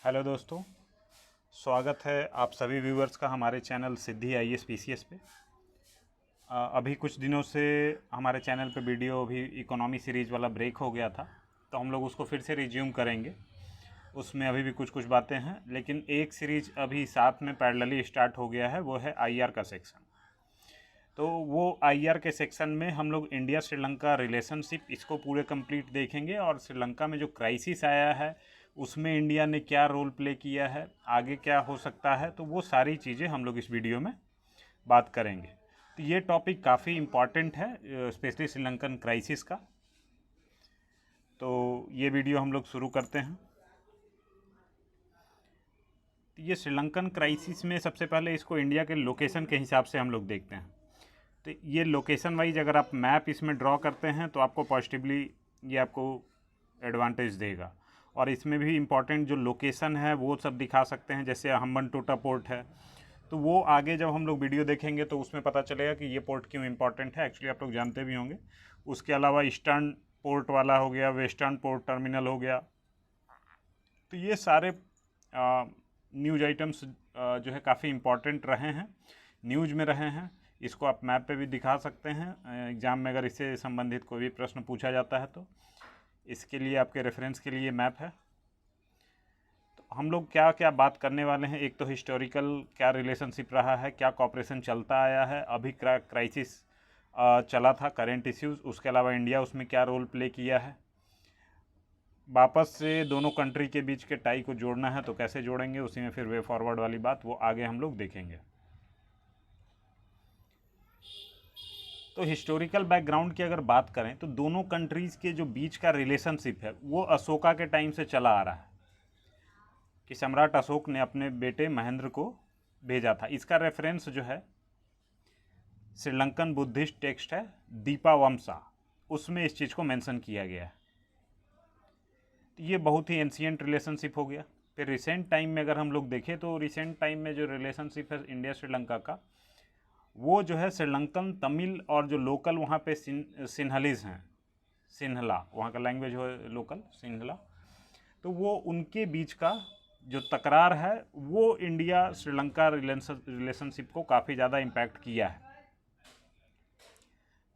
Hello दोस्तों, स्वागत है आप सभी व्यूवर्स का हमारे चैनल सिद्धि आईएएस पीसीएस पे। अभी कुछ दिनों से हमारे चैनल पे वीडियो अभी इकोनॉमी सीरीज़ वाला ब्रेक हो गया था, तो हम लोग उसको फिर से रिज्यूम करेंगे। उसमें अभी भी कुछ कुछ बातें हैं, लेकिन एक सीरीज अभी साथ में पैरेलली स्टार्ट हो गया है, वो है आईआर का सेक्शन। तो वो आईआर के सेक्शन में हम लोग इंडिया श्रीलंका रिलेशनशिप इसको पूरे कंप्लीट देखेंगे, और श्रीलंका में जो क्राइसिस आया है उसमें इंडिया ने क्या रोल प्ले किया है, आगे क्या हो सकता है, तो वो सारी चीज़ें हम लोग इस वीडियो में बात करेंगे। तो ये टॉपिक काफ़ी इम्पॉर्टेंट है, स्पेशली श्रीलंकन क्राइसिस का। तो ये वीडियो हम लोग शुरू करते हैं। तो ये श्रीलंकन क्राइसिस में सबसे पहले इसको इंडिया के लोकेशन के हिसाब से हम लोग देखते हैं। तो ये लोकेशन वाइज अगर आप मैप इसमें ड्रॉ करते हैं तो आपको पॉजिटिवली ये आपको एडवांटेज देगा। और इसमें भी इम्पॉर्टेंट जो लोकेशन है वो सब दिखा सकते हैं, जैसे हम्बनटोटा पोर्ट है, तो वो आगे जब हम लोग वीडियो देखेंगे तो उसमें पता चलेगा कि ये पोर्ट क्यों इम्पॉर्टेंट है। एक्चुअली आप लोग जानते भी होंगे। उसके अलावा ईस्टर्न पोर्ट वाला हो गया, वेस्टर्न पोर्ट टर्मिनल हो गया। तो ये सारे न्यूज आइटम्स जो है काफ़ी इम्पॉर्टेंट रहे हैं, न्यूज में रहे हैं। इसको आप मैप पे भी दिखा सकते हैं एग्ज़ाम में, अगर इससे संबंधित कोई भी प्रश्न पूछा जाता है तो इसके लिए आपके रेफरेंस के लिए मैप है। तो हम लोग क्या क्या बात करने वाले हैं, एक तो हिस्टोरिकल क्या रिलेशनशिप रहा है, क्या कॉपरेशन चलता आया है, अभी क्राइसिस चला था, करेंट इश्यूज़, उसके अलावा इंडिया उसमें क्या रोल प्ले किया है, वापस से दोनों कंट्री के बीच के टाई को जोड़ना है तो कैसे जोड़ेंगे, उसी में फिर वे फॉरवर्ड वाली बात वो आगे हम लोग देखेंगे। तो हिस्टोरिकल बैकग्राउंड की अगर बात करें तो दोनों कंट्रीज़ के जो बीच का रिलेशनशिप है वो अशोका के टाइम से चला आ रहा है, कि सम्राट अशोक ने अपने बेटे महेंद्र को भेजा था। इसका रेफरेंस जो है श्रीलंकन बुद्धिस्ट टेक्स्ट है दीपावमसा, उसमें इस चीज़ को मेंशन किया गया है। तो ये बहुत ही एंशियंट रिलेशनशिप हो गया। फिर रिसेंट टाइम में अगर हम लोग देखें तो रिसेंट टाइम में जो रिलेशनशिप है इंडिया श्रीलंका का, वो जो है श्रीलंकन तमिल और जो लोकल वहाँ पे सिन्हलीज हैं, सिन्हला वहाँ का लैंग्वेज हो लोकल सिन्हला, तो वो उनके बीच का जो तकरार है वो इंडिया श्रीलंका रिलेशनशिप को काफ़ी ज़्यादा इम्पैक्ट किया है।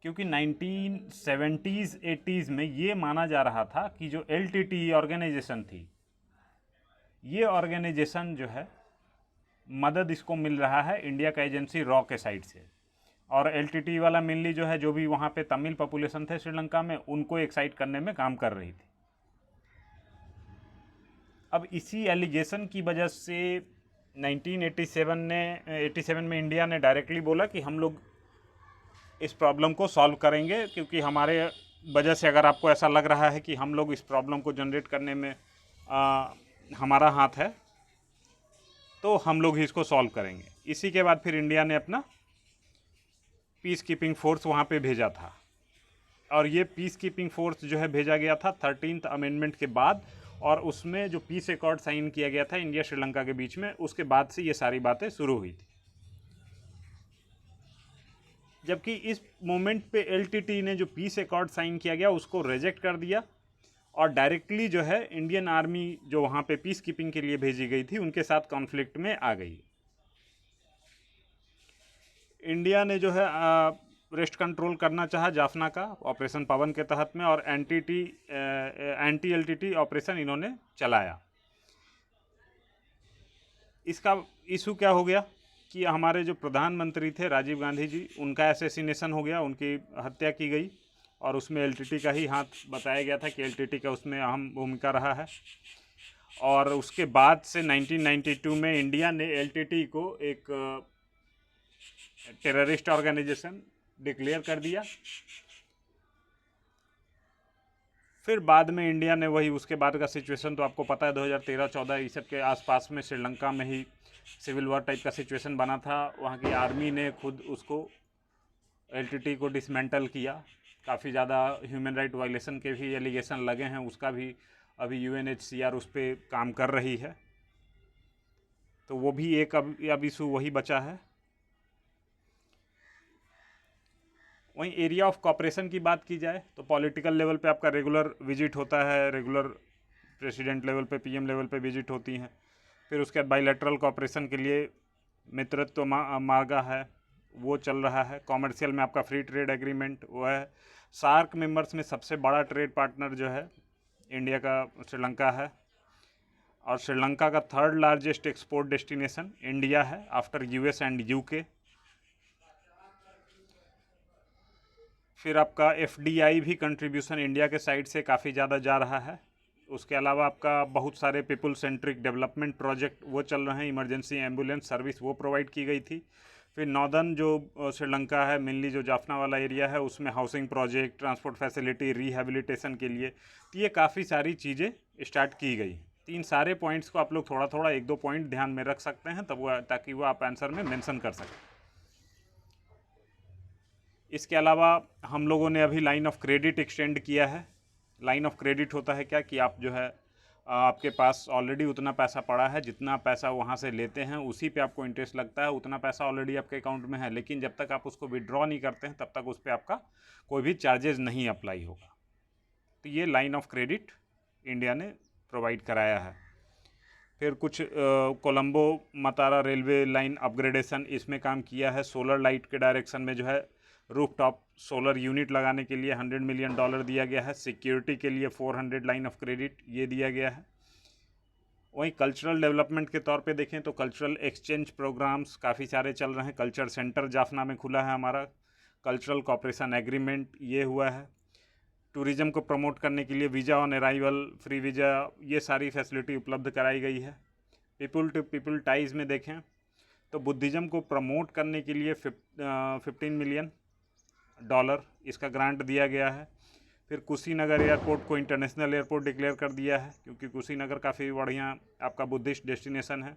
क्योंकि 1970s 80s में ये माना जा रहा था कि जो एलटीटी ऑर्गेनाइजेशन थी, ये ऑर्गेनाइजेशन जो है मदद इसको मिल रहा है इंडिया का एजेंसी रॉ के साइड से, और एलटीटी वाला मेनली जो है जो भी वहाँ पे तमिल पॉपुलेशन थे श्रीलंका में उनको एक्साइट करने में काम कर रही थी। अब इसी एलिगेशन की वजह से 1987 में इंडिया ने डायरेक्टली बोला कि हम लोग इस प्रॉब्लम को सॉल्व करेंगे, क्योंकि हमारे वजह से अगर आपको ऐसा लग रहा है कि हम लोग इस प्रॉब्लम को जनरेट करने में हमारा हाथ है, तो हम लोग ही इसको सॉल्व करेंगे। इसी के बाद फिर इंडिया ने अपना पीस कीपिंग फोर्स वहाँ पे भेजा था, और ये पीस कीपिंग फोर्स जो है भेजा गया था 13th अमेंडमेंट के बाद, और उसमें जो पीस एकॉर्ड साइन किया गया था इंडिया श्रीलंका के बीच में, उसके बाद से ये सारी बातें शुरू हुई थी। जबकि इस मोमेंट पे एलटीटी ने जो पीस एकॉर्ड साइन किया गया उसको रिजेक्ट कर दिया, और डायरेक्टली जो है इंडियन आर्मी जो वहाँ पे पीस कीपिंग के लिए भेजी गई थी उनके साथ कॉन्फ्लिक्ट में आ गई। इंडिया ने जो है रेस्ट कंट्रोल करना चाहा जाफना का ऑपरेशन पवन के तहत में, और एंटी एलटीटी ऑपरेशन इन्होंने चलाया। इसका इशू क्या हो गया कि हमारे जो प्रधानमंत्री थे राजीव गांधी जी, उनका एसेसिनेशन हो गया, उनकी हत्या की गई, और उसमें एलटीटी का ही हाथ बताया गया था कि एलटीटी का उसमें अहम भूमिका रहा है। और उसके बाद से 1992 में इंडिया ने एलटीटी को एक टेररिस्ट ऑर्गेनाइजेशन डिक्लेयर कर दिया। फिर बाद में इंडिया ने वही, उसके बाद का सिचुएशन तो आपको पता है, 2013-14 इस सब के आसपास में श्रीलंका में ही सिविल वॉर टाइप का सिचुएशन बना था। वहाँ की आर्मी ने खुद उसको एलटीटी को डिसमेंटल किया। काफ़ी ज़्यादा ह्यूमन राइट वायलेशन के भी एलिगेशन लगे हैं, उसका भी अभी यूएनएचसीआर उस पर काम कर रही है। तो वो भी एक अब इशू वही बचा है। वहीं एरिया ऑफ कॉपरेशन की बात की जाए तो पॉलिटिकल लेवल पे आपका रेगुलर विजिट होता है, रेगुलर प्रेसिडेंट लेवल पे, पीएम लेवल पे विजिट होती हैं। फिर उसके बाद बाइलेटरल कॉपरेशन के लिए मित्रत्व मार्गा है, वो चल रहा है। कॉमर्शियल में आपका फ्री ट्रेड एग्रीमेंट वो है। सार्क मेंबर्स में सबसे बड़ा ट्रेड पार्टनर जो है इंडिया का श्रीलंका है, और श्रीलंका का third largest export destination India है आफ्टर यूएस एंड यूके। फिर आपका एफडीआई भी कंट्रीब्यूशन इंडिया के साइड से काफ़ी ज़्यादा जा रहा है। उसके अलावा आपका बहुत सारे पीपल सेंट्रिक डेवलपमेंट प्रोजेक्ट वो चल रहे हैं। इमरजेंसी एम्बुलेंस सर्विस वो प्रोवाइड की गई थी। फिर नॉर्दर्न जो श्रीलंका है, मेनली जो जाफना वाला एरिया है, उसमें housing project, transport facility, rehabilitation के लिए तो ये काफ़ी सारी चीज़ें स्टार्ट की गई। तो इन सारे पॉइंट्स को आप लोग थोड़ा थोड़ा एक दो पॉइंट ध्यान में रख सकते हैं, तब वो ताकि वो आप आंसर में मेंशन कर सकें। इसके अलावा हम लोगों ने अभी लाइन ऑफ क्रेडिट एक्सटेंड किया है। लाइन ऑफ क्रेडिट होता है क्या कि आप जो है आपके पास ऑलरेडी उतना पैसा पड़ा है, जितना पैसा वहाँ से लेते हैं उसी पे आपको इंटरेस्ट लगता है, उतना पैसा ऑलरेडी आपके अकाउंट में है, लेकिन जब तक आप उसको विड्रॉ नहीं करते हैं तब तक उस पर आपका कोई भी चार्जेस नहीं अप्लाई होगा। तो ये लाइन ऑफ क्रेडिट इंडिया ने प्रोवाइड कराया है। फिर कुछ Colombo Matara railway line upgradation इसमें काम किया है। सोलर लाइट के डायरेक्शन में जो है रूफटॉप सोलर यूनिट लगाने के लिए $100 मिलियन दिया गया है। सिक्योरिटी के लिए 400 लाइन ऑफ क्रेडिट ये दिया गया है। वहीं कल्चरल डेवलपमेंट के तौर पे देखें तो कल्चरल एक्सचेंज प्रोग्राम्स काफ़ी सारे चल रहे हैं। कल्चर सेंटर जाफना में खुला है हमारा। कल्चरल कॉपरेशन एग्रीमेंट ये हुआ है। टूरिज़्म को प्रमोट करने के लिए visa on arrival, free visa, ये सारी फैसिलिटी उपलब्ध कराई गई है। पीपल टू पीपल टाइज़ में देखें तो बुद्धिज़्म को प्रमोट करने के लिए $15 मिलियन इसका ग्रांट दिया गया है। फिर कुशीनगर एयरपोर्ट को इंटरनेशनल एयरपोर्ट डिक्लेयर कर दिया है, क्योंकि कुशीनगर काफ़ी बढ़िया आपका बुद्धिस्ट डेस्टिनेशन है।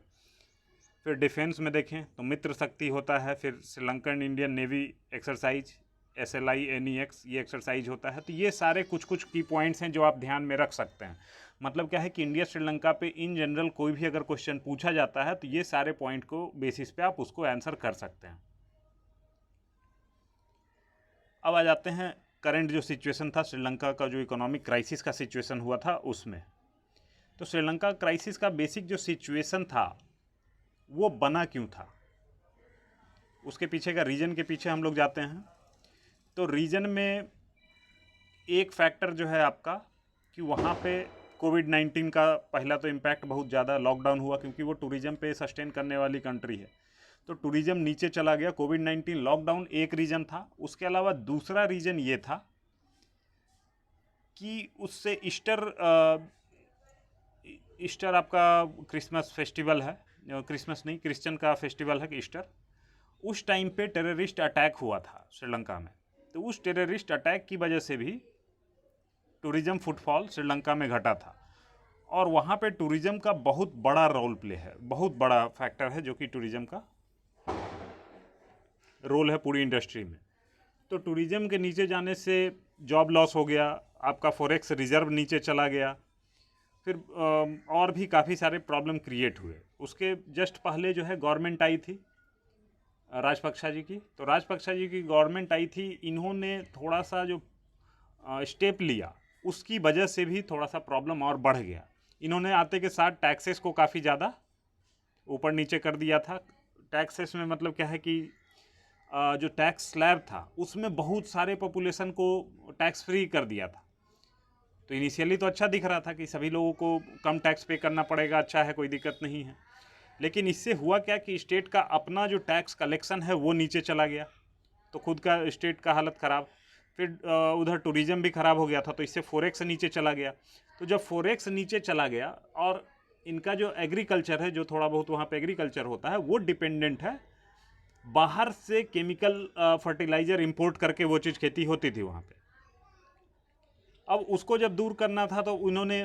फिर डिफेंस में देखें तो मित्र शक्ति होता है। फिर Sri Lankan Indian navy exercise SLI-NEX ये एक्सरसाइज होता है। तो ये सारे कुछ कुछ की पॉइंट्स हैं जो आप ध्यान में रख सकते हैं। मतलब क्या है कि इंडिया श्रीलंका पे इन जनरल कोई भी अगर क्वेश्चन पूछा जाता है तो ये सारे पॉइंट को बेसिस पे आप उसको आंसर कर सकते हैं। अब आ जाते हैं करंट जो सिचुएशन था श्रीलंका का, जो इकोनॉमिक क्राइसिस का सिचुएशन हुआ था उसमें। तो श्रीलंका क्राइसिस का बेसिक जो सिचुएशन था वो बना क्यों था, उसके पीछे का रीजन के पीछे हम लोग जाते हैं। तो रीजन में एक फैक्टर जो है आपका कि वहाँ पे कोविड-19 का पहला तो इम्पैक्ट बहुत ज़्यादा लॉकडाउन हुआ, क्योंकि वो टूरिज़्म पे सस्टेन करने वाली कंट्री है। तो टूरिज़्म नीचे चला गया। कोविड-19 लॉकडाउन एक रीज़न था। उसके अलावा दूसरा रीज़न ये था कि उससे ईस्टर आपका क्रिसमस फेस्टिवल है, क्रिसमस नहीं क्रिश्चियन का फेस्टिवल है कि ईस्टर, उस टाइम पे टेररिस्ट अटैक हुआ था श्रीलंका में। तो उस टेररिस्ट अटैक की वजह से भी टूरिज़्म फुटफॉल श्रीलंका में घटा था। और वहाँ पे टूरिज़्म का बहुत बड़ा रोल प्ले है, बहुत बड़ा फैक्टर है जो कि टूरिज़्म का रोल है पूरी इंडस्ट्री में। तो टूरिज़्म के नीचे जाने से जॉब लॉस हो गया, आपका फॉरेक्स रिजर्व नीचे चला गया, फिर और भी काफ़ी सारे प्रॉब्लम क्रिएट हुए। उसके जस्ट पहले जो है गवर्नमेंट आई थी राजपक्षा जी की। तो राजपक्षा जी की गवर्नमेंट आई थी, इन्होंने थोड़ा सा जो स्टेप लिया उसकी वजह से भी थोड़ा सा प्रॉब्लम और बढ़ गया। इन्होंने आते के साथ टैक्सेस को काफ़ी ज़्यादा ऊपर नीचे कर दिया था। टैक्सेस में मतलब क्या है कि जो टैक्स स्लैब था उसमें बहुत सारे पॉपुलेशन को टैक्स फ्री कर दिया था। तो इनिशियली तो अच्छा दिख रहा था कि सभी लोगों को कम टैक्स पे करना पड़ेगा, अच्छा है, कोई दिक्कत नहीं है। लेकिन इससे हुआ क्या कि स्टेट का अपना जो टैक्स कलेक्शन है वो नीचे चला गया, तो खुद का स्टेट का हालत ख़राब। फिर उधर टूरिज़्म भी ख़राब हो गया था, तो इससे फॉरेक्स नीचे चला गया। तो जब फॉरेक्स नीचे चला गया और इनका जो एग्रीकल्चर है, जो थोड़ा बहुत वहाँ पे एग्रीकल्चर होता है, वो डिपेंडेंट है बाहर से केमिकल फर्टिलाइज़र इंपोर्ट करके वो चीज़ खेती होती थी वहाँ पे। अब उसको जब दूर करना था तो उन्होंने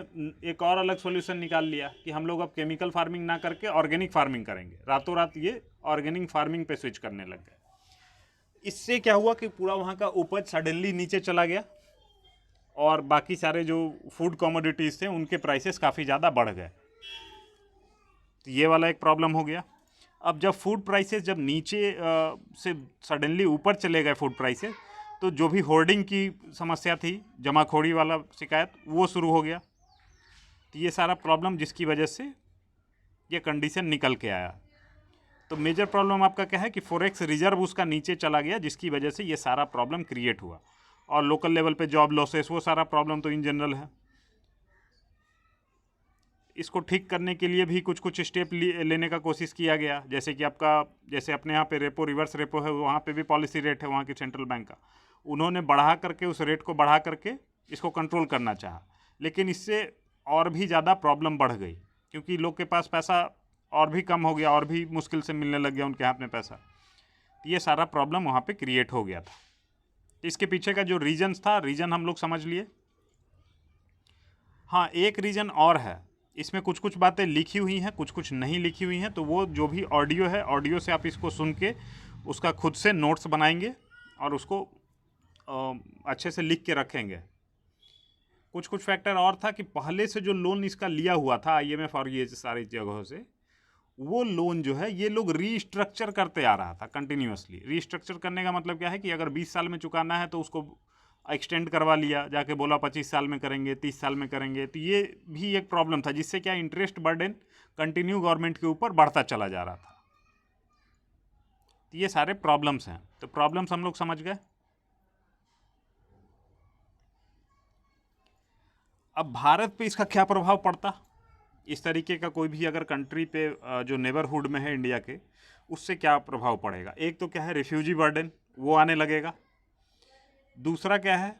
एक और अलग सॉल्यूशन निकाल लिया कि हम लोग अब केमिकल फार्मिंग ना करके ऑर्गेनिक फार्मिंग करेंगे। रातों रात ये ऑर्गेनिक फार्मिंग पे स्विच करने लग गए। इससे क्या हुआ कि पूरा वहाँ का उपज सडनली नीचे चला गया और बाकी सारे जो फूड कमोडिटीज़ थे उनके प्राइसेस काफ़ी ज़्यादा बढ़ गए। तो ये वाला एक प्रॉब्लम हो गया। अब जब फूड प्राइसेस जब नीचे से सडनली ऊपर चले गए फूड प्राइसेस, तो जो भी होर्डिंग की समस्या थी, जमाखोरी वाला शिकायत, वो शुरू हो गया। तो ये सारा प्रॉब्लम जिसकी वजह से ये कंडीशन निकल के आया। तो मेजर प्रॉब्लम आपका क्या है कि फॉरेक्स रिजर्व उसका नीचे चला गया, जिसकी वजह से ये सारा प्रॉब्लम क्रिएट हुआ। और लोकल लेवल पे जॉब लॉसेस, वो सारा प्रॉब्लम तो इन जनरल है। इसको ठीक करने के लिए भी कुछ कुछ स्टेप लेने का कोशिश किया गया, जैसे कि आपका, जैसे अपने यहाँ पे रेपो रिवर्स रेपो है, वहाँ पे भी पॉलिसी रेट है वहाँ की सेंट्रल बैंक का, उन्होंने बढ़ा करके उस रेट को बढ़ा करके इसको कंट्रोल करना चाहा, लेकिन इससे और भी ज़्यादा प्रॉब्लम बढ़ गई, क्योंकि लोग के पास पैसा और भी कम हो गया, और भी मुश्किल से मिलने लग गया उनके हाथ में पैसा। तो ये सारा प्रॉब्लम वहाँ पे क्रिएट हो गया था। इसके पीछे का जो रीजन था, रीज़न हम लोग समझ लिए। हाँ, एक रीज़न और है, इसमें कुछ कुछ बातें लिखी हुई हैं, कुछ कुछ नहीं लिखी हुई हैं, तो वो जो भी ऑडियो है, ऑडियो से आप इसको सुन के उसका खुद से नोट्स बनाएंगे और उसको अच्छे से लिख के रखेंगे। कुछ कुछ फैक्टर और था कि पहले से जो लोन इसका लिया हुआ था IMF और ये सारी जगहों से, वो लोन जो है ये लोग रीस्ट्रक्चर करते आ रहा था कंटिन्यूअसली। रीस्ट्रक्चर करने का मतलब क्या है कि अगर 20 साल में चुकाना है तो उसको एक्सटेंड करवा लिया, जाके बोला 25 साल में करेंगे, 30 साल में करेंगे। तो ये भी एक प्रॉब्लम था, जिससे क्या इंटरेस्ट बर्डन कंटिन्यू गवर्नमेंट के ऊपर बढ़ता चला जा रहा था। तो ये सारे प्रॉब्लम्स हैं। तो प्रॉब्लम्स हम लोग समझ गए। अब भारत पे इसका क्या प्रभाव पड़ता, इस तरीके का कोई भी अगर कंट्री पे जो नेबरहुड में है इंडिया के, उससे क्या प्रभाव पड़ेगा। एक तो क्या है, रिफ्यूजी बर्डन वो आने लगेगा। दूसरा क्या है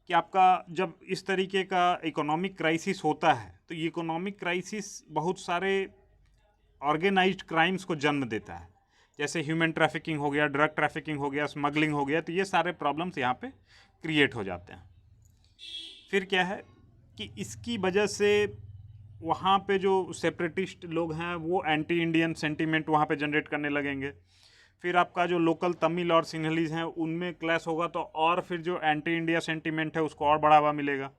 कि आपका जब इस तरीके का इकोनॉमिक क्राइसिस होता है, तो ये इकोनॉमिक क्राइसिस बहुत सारे ऑर्गेनाइज्ड क्राइम्स को जन्म देता है, जैसे ह्यूमन ट्रैफिकिंग हो गया, ड्रग ट्रैफिकिंग हो गया, स्मगलिंग हो गया। तो ये सारे प्रॉब्लम्स यहाँ पे क्रिएट हो जाते हैं। फिर क्या है कि इसकी वजह से वहाँ पे जो सेपरेटिस्ट लोग हैं वो एंटी इंडियन सेंटीमेंट वहाँ पे जनरेट करने लगेंगे। फिर आपका जो लोकल तमिल और सिंहलीज हैं उनमें क्लैश होगा, तो और फिर जो एंटी इंडिया सेंटीमेंट है उसको और बढ़ावा मिलेगा।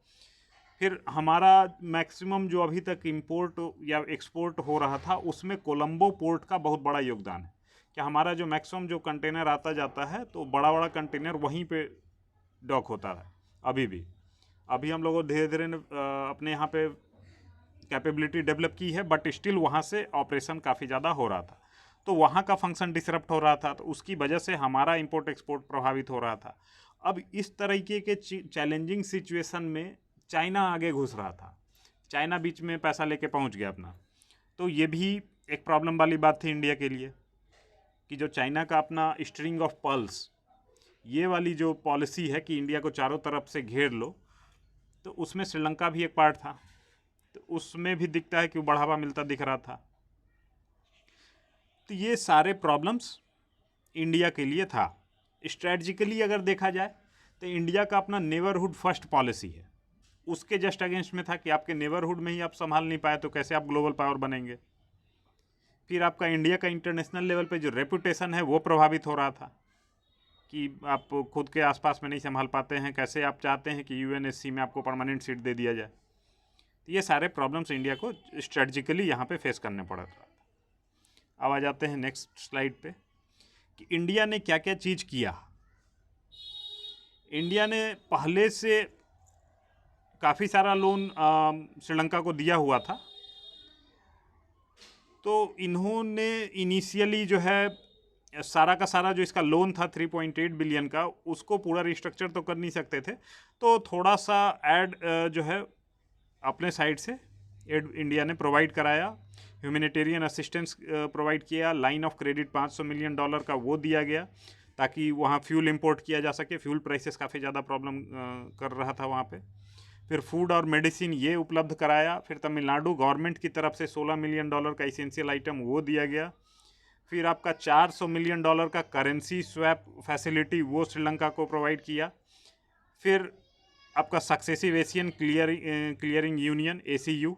फिर हमारा मैक्सिमम जो अभी तक इंपोर्ट या एक्सपोर्ट हो रहा था, उसमें कोलंबो पोर्ट का बहुत बड़ा योगदान है कि हमारा जो मैक्सिमम जो कंटेनर आता जाता है, तो बड़ा बड़ा कंटेनर वहीं पे डॉक होता है अभी भी। अभी हम लोगों धीरे धीरे अपने यहाँ पे कैपेबिलिटी डेवलप की है, बट स्टिल वहाँ से ऑपरेशन काफ़ी ज़्यादा हो रहा था, तो वहाँ का फंक्शन डिसरप्ट हो रहा था, तो उसकी वजह से हमारा इंपोर्ट एक्सपोर्ट प्रभावित हो रहा था। अब इस तरीके के चैलेंजिंग सिचुएशन में चाइना आगे घुस रहा था, चाइना बीच में पैसा लेके पहुँच गया अपना। तो ये भी एक प्रॉब्लम वाली बात थी इंडिया के लिए कि जो चाइना का अपना स्ट्रिंग ऑफ पर्ल्स, ये वाली जो पॉलिसी है कि इंडिया को चारों तरफ से घेर लो, तो उसमें श्रीलंका भी एक पार्ट था, तो उसमें भी दिखता है कि वो बढ़ावा मिलता दिख रहा था। तो ये सारे प्रॉब्लम्स इंडिया के लिए था। स्ट्रैटेजिकली अगर देखा जाए तो इंडिया का अपना नेबरहुड फर्स्ट पॉलिसी है, उसके जस्ट अगेंस्ट में था कि आपके नेबरहुड में ही आप संभाल नहीं पाए तो कैसे आप ग्लोबल पावर बनेंगे। फिर आपका इंडिया का इंटरनेशनल लेवल पे जो रेपुटेशन है वो प्रभावित हो रहा था कि आप खुद के आसपास में नहीं संभाल पाते हैं, कैसे आप चाहते हैं कि UNSC में आपको परमानेंट सीट दे दिया जाए। तो ये सारे प्रॉब्लम्स इंडिया को स्ट्रेटजिकली यहाँ पे फेस करने पड़ा था। अब आ जाते हैं नेक्स्ट स्लाइड पे कि इंडिया ने क्या क्या चीज़ किया। इंडिया ने पहले से काफ़ी सारा लोन श्रीलंका को दिया हुआ था, तो इन्होंने इनिशियली जो है सारा का सारा जो इसका लोन था 3.8 बिलियन का, उसको पूरा रिस्ट्रक्चर तो कर नहीं सकते थे, तो थोड़ा सा ऐड जो है अपने साइड से एड इंडिया ने प्रोवाइड कराया। ह्यूमैनिटेरियन असिस्टेंस प्रोवाइड किया, लाइन ऑफ क्रेडिट $500 मिलियन का वो दिया गया ताकि वहाँ फ्यूल इंपोर्ट किया जा सके। फ्यूल प्राइसेस काफ़ी ज़्यादा प्रॉब्लम कर रहा था वहाँ पे। फिर फूड और मेडिसिन ये उपलब्ध कराया। फिर तमिलनाडु गवर्नमेंट की तरफ से $16 मिलियन का इसेंशियल आइटम वो दिया गया। फिर आपका $400 मिलियन का करेंसी स्वैप फैसिलिटी वो श्रीलंका को प्रोवाइड किया। फिर आपका successive Asian clearing union ACU,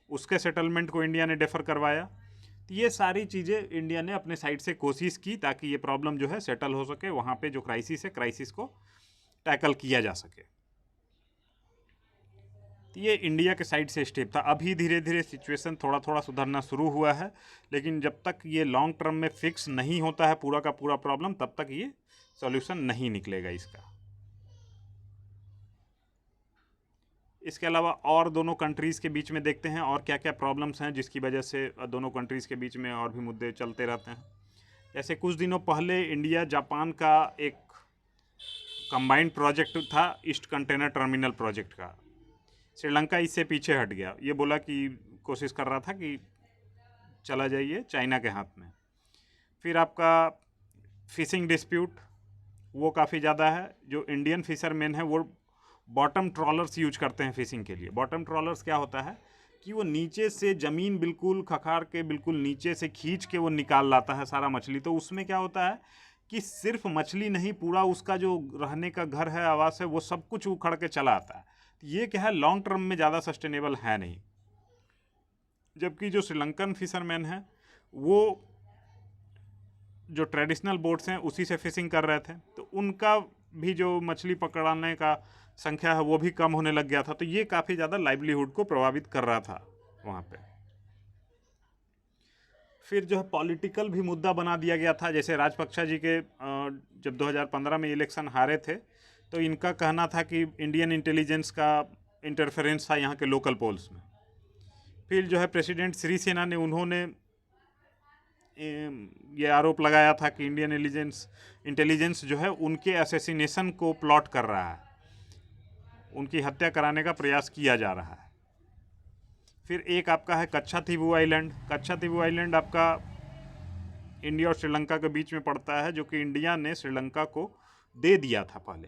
उसके सेटलमेंट को इंडिया ने डेफर करवाया। तो ये सारी चीज़ें इंडिया ने अपने साइड से कोशिश की ताकि ये प्रॉब्लम जो है सेटल हो सके, वहाँ पे जो क्राइसिस है क्राइसिस को टैकल किया जा सके। तो ये इंडिया के साइड से स्टेप था। अभी धीरे धीरे सिचुएशन थोड़ा थोड़ा सुधरना शुरू हुआ है, लेकिन जब तक ये लॉन्ग टर्म में फिक्स नहीं होता है पूरा का पूरा प्रॉब्लम, तब तक ये सॉल्यूशन नहीं निकलेगा इसका। इसके अलावा और दोनों कंट्रीज़ के बीच में देखते हैं और क्या क्या प्रॉब्लम्स हैं जिसकी वजह से दोनों कंट्रीज़ के बीच में और भी मुद्दे चलते रहते हैं। जैसे कुछ दिनों पहले इंडिया जापान का एक कंबाइंड प्रोजेक्ट था ईस्ट कंटेनर टर्मिनल प्रोजेक्ट का। श्रीलंका इससे पीछे हट गया, ये बोला कि कोशिश कर रहा था कि चला जाइए चाइना के हाथ में। फिर आपका फिशिंग डिस्प्यूट वो काफ़ी ज़्यादा है। जो इंडियन फिशरमैन है वो बॉटम ट्रॉलर्स यूज करते हैं फिशिंग के लिए। बॉटम ट्रॉलर्स क्या होता है कि वो नीचे से ज़मीन बिल्कुल खखार के बिल्कुल नीचे से खींच के वो निकाल लाता है सारा मछली। तो उसमें क्या होता है कि सिर्फ मछली नहीं, पूरा उसका जो रहने का घर है, आवास है, वो सब कुछ उखड़ के चला आता है। तो ये क्या है, लॉन्ग टर्म में ज़्यादा सस्टेनेबल है नहीं। जबकि जो श्रीलंकन फिशरमैन है वो जो ट्रेडिशनल बोट्स हैं उसी से फिशिंग कर रहे थे, तो उनका भी जो मछली पकड़ने का संख्या है वो भी कम होने लग गया था। तो ये काफ़ी ज़्यादा लाइवलीहुड को प्रभावित कर रहा था वहाँ पे। फिर जो है पॉलिटिकल भी मुद्दा बना दिया गया था। जैसे राजपक्षा जी के जब 2015 में इलेक्शन हारे थे तो इनका कहना था कि इंडियन इंटेलिजेंस का इंटरफेरेंस था यहाँ के लोकल पोल्स में। फिर जो है प्रेसिडेंट सिरिसेना ने उन्होंने ये आरोप लगाया था कि इंडियन इंटेलिजेंस जो है उनके असैसिनेशन को प्लॉट कर रहा है, उनकी हत्या कराने का प्रयास किया जा रहा है। फिर एक आपका है कच्छातीबू आइलैंड। कच्छातीबू आइलैंड आपका इंडिया और श्रीलंका के बीच में पड़ता है, जो कि इंडिया ने श्रीलंका को दे दिया था पहले,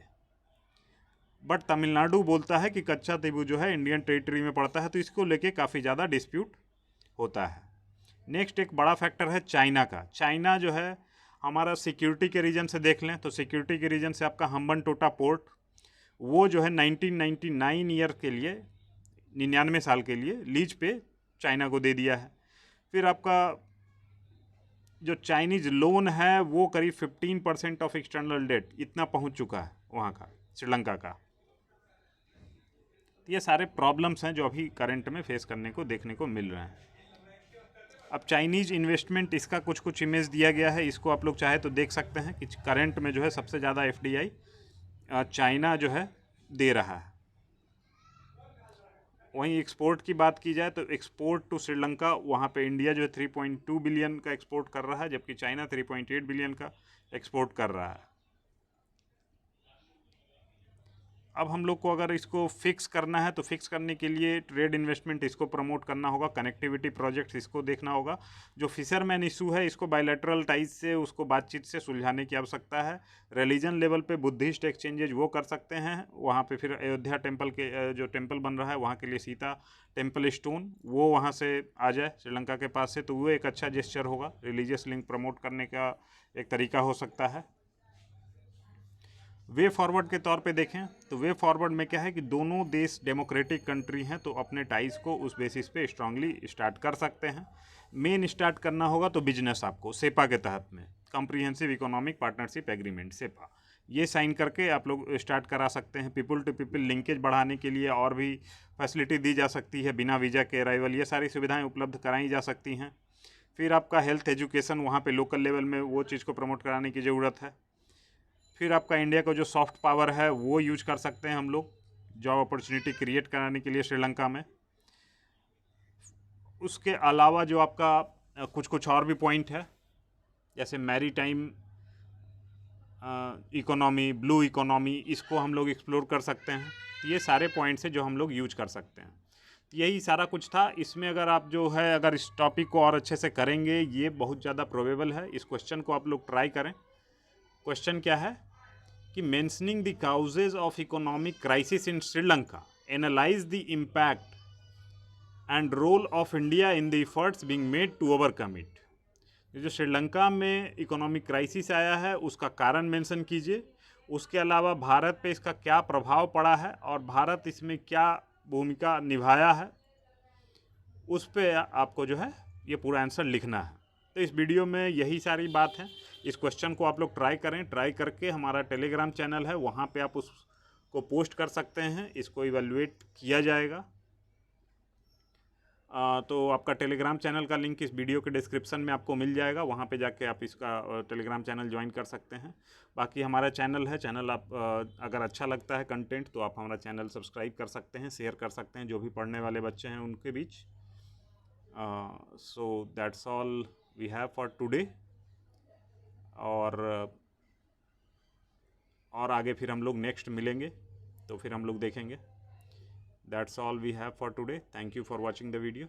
बट तमिलनाडु बोलता है कि कच्छातीबू जो है इंडियन टेरिटरी में पड़ता है। तो इसको लेके काफ़ी ज़्यादा डिस्प्यूट होता है। नेक्स्ट एक बड़ा फैक्टर है चाइना का। चाइना जो है हमारा सिक्योरिटी के रीजन से देख लें तो सिक्योरिटी के रीजन से आपका हम्बनटोटा पोर्ट वो जो है 1999 ईयर के लिए 99 साल के लिए लीज पे चाइना को दे दिया है। फिर आपका जो चाइनीज लोन है वो करीब 15% ऑफ एक्सटर्नल डेट इतना पहुंच चुका है वहाँ का, श्रीलंका का। तो ये सारे प्रॉब्लम्स हैं जो अभी करंट में फेस करने को देखने को मिल रहे हैं। अब चाइनीज़ इन्वेस्टमेंट, इसका कुछ इमेज दिया गया है, इसको आप लोग चाहे तो देख सकते हैं कि करंट में जो है सबसे ज़्यादा FDI चाइना जो है दे रहा है। वहीं एक्सपोर्ट की बात की जाए तो एक्सपोर्ट टू श्रीलंका वहाँ पे इंडिया जो है 3.2 बिलियन का एक्सपोर्ट कर रहा है, जबकि चाइना 3.8 बिलियन का एक्सपोर्ट कर रहा है। अब हम लोग को अगर इसको फिक्स करना है तो फिक्स करने के लिए ट्रेड इन्वेस्टमेंट इसको प्रमोट करना होगा, कनेक्टिविटी प्रोजेक्ट्स इसको देखना होगा। जो फिशरमैन इशू है इसको बायलैटरल टाइज से उसको बातचीत से सुलझाने की आवश्यकता है। रिलीजन लेवल पे बुद्धिस्ट एक्सचेंजेज वो कर सकते हैं वहाँ पे। फिर अयोध्या टेम्पल के जो टेम्पल बन रहा है वहाँ के लिए सीता टेम्पल स्टोन वो वहाँ से आ जाए श्रीलंका के पास से, तो वो एक अच्छा जेस्चर होगा। रिलीजियस लिंक प्रमोट करने का एक तरीका हो सकता है। वे फॉरवर्ड के तौर पे देखें तो वे फॉरवर्ड में क्या है कि दोनों देश डेमोक्रेटिक कंट्री हैं, तो अपने टाइज को उस बेसिस पे स्ट्रांगली स्टार्ट कर सकते हैं। मेन स्टार्ट करना होगा तो बिजनेस आपको सेपा के तहत में, comprehensive economic partnership agreement CEPA, ये साइन करके आप लोग स्टार्ट करा सकते हैं। पीपल टू पीपल लिंकेज बढ़ाने के लिए और भी फैसिलिटी दी जा सकती है, बिना वीज़ा के अराइवल, ये सारी सुविधाएँ उपलब्ध कराई जा सकती हैं। फिर आपका हेल्थ एजुकेशन वहाँ पे लोकल लेवल में वो चीज़ को प्रमोट कराने की ज़रूरत है। फिर आपका इंडिया का जो सॉफ्ट पावर है वो यूज कर सकते हैं हम लोग जॉब अपॉर्चुनिटी क्रिएट कराने के लिए श्रीलंका में। उसके अलावा जो आपका कुछ और भी पॉइंट है, जैसे maritime economy, blue economy, इसको हम लोग एक्सप्लोर कर सकते हैं। ये सारे पॉइंट्स हैं जो हम लोग यूज कर सकते हैं। यही सारा कुछ था इसमें। अगर आप जो है अगर इस टॉपिक को और अच्छे से करेंगे, ये बहुत ज़्यादा प्रोबेबल है। इस क्वेश्चन को आप लोग ट्राई करें। क्वेश्चन क्या है कि mentioning the causes of economic crisis in Sri Lanka, analyse the impact and role of India in the efforts being made to overcome it. जो श्रीलंका में इकोनॉमिक क्राइसिस आया है उसका कारण मेंशन कीजिए। उसके अलावा भारत पे इसका क्या प्रभाव पड़ा है और भारत इसमें क्या भूमिका निभाया है, उस पे आपको जो है ये पूरा आंसर लिखना है। तो इस वीडियो में यही सारी बात है। इस क्वेश्चन को आप लोग ट्राई करें। ट्राई करके हमारा टेलीग्राम चैनल है वहाँ पे आप उसको पोस्ट कर सकते हैं, इसको इवैल्यूएट किया जाएगा। तो आपका टेलीग्राम चैनल का लिंक इस वीडियो के डिस्क्रिप्शन में आपको मिल जाएगा, वहाँ पे जाके आप इसका टेलीग्राम चैनल ज्वाइन कर सकते हैं। बाकी हमारा चैनल है, चैनल आप अगर अच्छा लगता है कंटेंट तो आप हमारा चैनल सब्सक्राइब कर सकते हैं, शेयर कर सकते हैं जो भी पढ़ने वाले बच्चे हैं उनके बीच। So that's all we have for today. और आगे फिर हम लोग नेक्स्ट मिलेंगे तो फिर हम लोग देखेंगे। That's all we have for today. Thank you for watching the video.